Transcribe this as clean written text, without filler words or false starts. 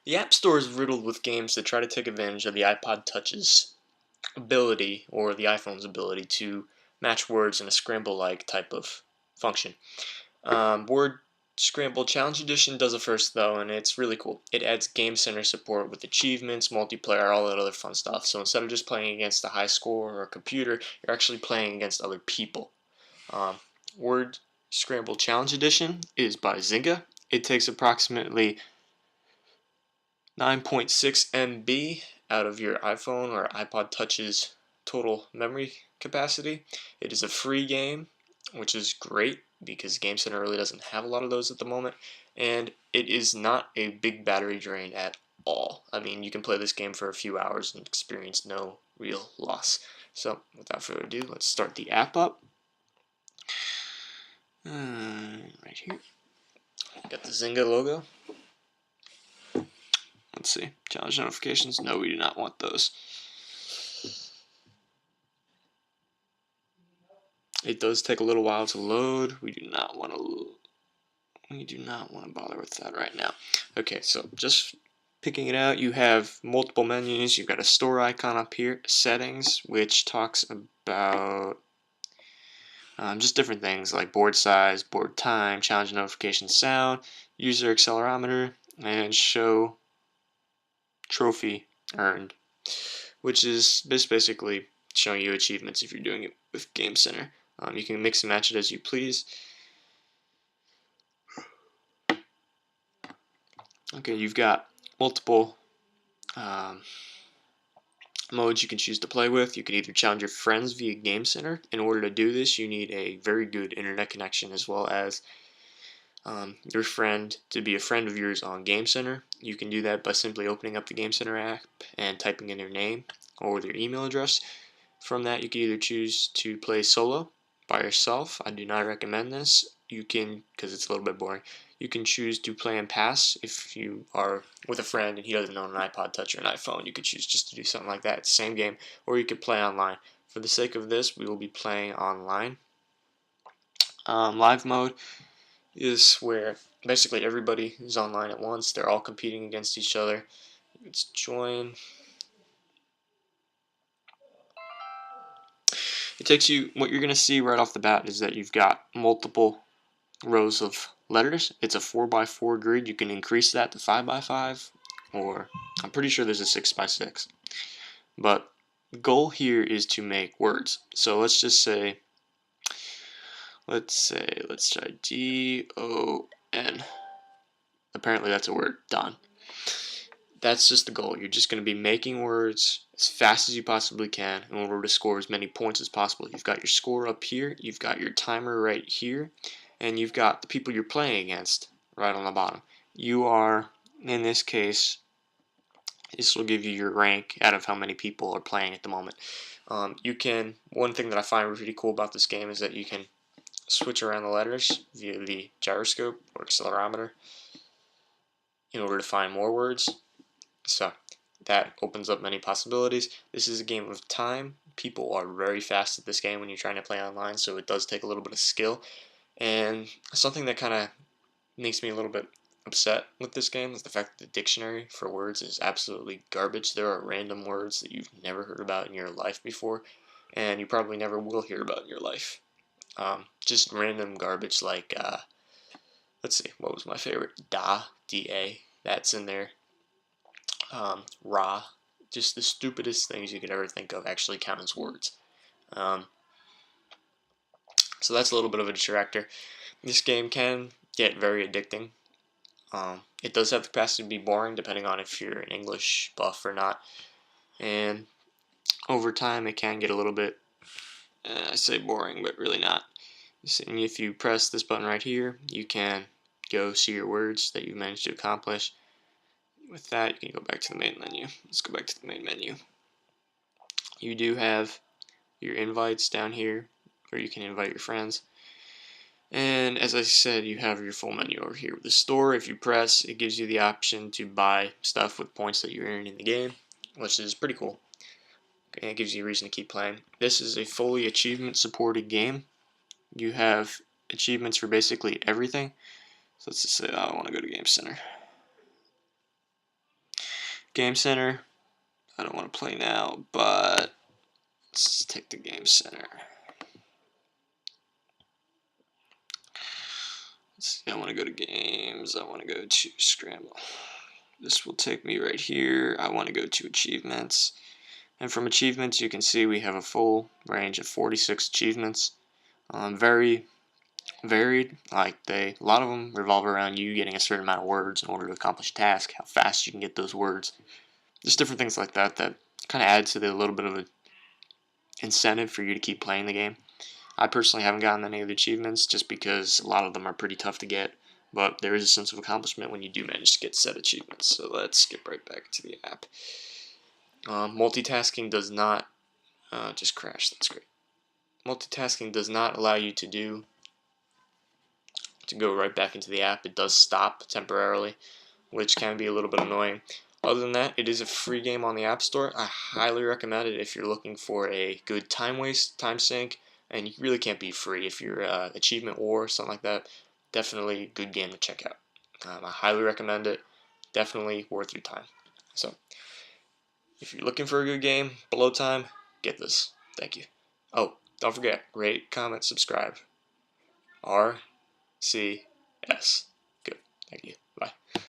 The App Store is riddled with games that try to take advantage of the iPod Touch's ability, or the iPhone's ability, to match words in a scramble-like type of function. Word Scramble Challenge Edition does it first, though, and it's really cool. It adds Gamecenter support with achievements, multiplayer, all that other fun stuff. So instead of just playing against a high score or a computer, you're actually playing against other people. Word Scramble Challenge Edition is by Zynga. It takes approximately 9.6 MB out of your iPhone or iPod Touch's total memory capacity. It is a free game, which is great because Game Center really doesn't have a lot of those at the moment, and it is not a big battery drain at all. I mean, you can play this game for a few hours and experience no real loss. So, without further ado, let's start the app up. Right here. Got the Zynga logo. Let's see. Challenge notifications. No, we do not want those. It does take a little while to load. We do not want to bother with that right now. Okay, so just picking it out, you have multiple menus. You've got a store icon up here, settings, which talks about just different things like board size, board time, challenge notification sound, user accelerometer, and show trophy earned, which is just basically showing you achievements if you're doing it with Game Center. You can mix and match it as you please. Okay, you've got multiple modes you can choose to play with. You can either challenge your friends via Game Center. In order to do this, you need a very good internet connection, as well as your friend to be a friend of yours on Game Center. You can do that by simply opening up the Game Center app and typing in their name or their email address. From that, you can either choose to play solo by yourself. I do not recommend this. You can, because it's a little bit boring. You can choose to play and pass if you are with a friend and he doesn't own an iPod Touch or an iPhone. You could choose just to do something like that. It's the same game, or you could play online. For the sake of this, we will be playing online. Live mode is where basically everybody is online at once. They're all competing against each other. Let's join. It takes you, what you're going to see right off the bat is that you've got multiple rows of letters. It's a 4x4 grid. You can increase that to 5x5, or I'm pretty sure there's a 6x6. But the goal here is to make words. So let's just say, let's try D-O-N. Apparently that's a word. Done. That's just the goal. You're just going to be making words as fast as you possibly can in order to score as many points as possible. You've got your score up here, you've got your timer right here, and you've got the people you're playing against right on the bottom. You are, in this case, this will give you your rank out of how many people are playing at the moment. One thing that I find really cool about this game is that you can switch around the letters via the gyroscope or accelerometer in order to find more words. So that opens up many possibilities. This is a game of time. People are very fast at this game when you're trying to play online, so it does take a little bit of skill. And something that kind of makes me a little bit upset with this game is the fact that the dictionary for words is absolutely garbage. There are random words that you've never heard about in your life before, and you probably never will hear about in your life. Just random garbage like, let's see, what was my favorite? Da, D-A, that's in there. Ra, just the stupidest things you could ever think of actually count as words. So that's a little bit of a distractor. This game can get very addicting. It does have the capacity to be boring depending on if you're an English buff or not. And over time it can get a little bit, I say boring, but really not. And if you press this button right here, you can go see your words that you've managed to accomplish. With that, you can go back to the main menu. Let's go back to the main menu. You do have your invites down here, where you can invite your friends. And as I said, you have your full menu over here. With the store, if you press, it gives you the option to buy stuff with points that you earn in the game, which is pretty cool. Okay, it gives you a reason to keep playing. This is a fully achievement-supported game. You have achievements for basically everything. So let's just say I want to go to Game Center. Gamecenter. I don't want to play now, but let's take the Gamecenter. Let's see, I want to go to games. I want to go to Scramble. This will take me right here. I want to go to achievements. And from achievements, you can see we have a full range of 46 achievements. Very varied. Like a lot of them revolve around you getting a certain amount of words in order to accomplish a task, how fast you can get those words. Just different things like that that kind of add to the little bit of an incentive for you to keep playing the game. I personally haven't gotten any of the achievements just because a lot of them are pretty tough to get, but there is a sense of accomplishment when you do manage to get said achievements. So let's skip right back to the app. Multitasking does not just crash. That's great. Multitasking does not allow you to go right back into the app. It does stop temporarily, which can be a little bit annoying. Other than that, it is a free game on the App Store. I highly recommend it if you're looking for a good time sink, and you really can't be free. If you're achievement war, something like that, definitely a good game to check out. I highly recommend it. Definitely worth your time. So, if you're looking for a good game, below time, get this. Thank you. Oh, don't forget, rate, comment, subscribe. RCS. Good. Thank you.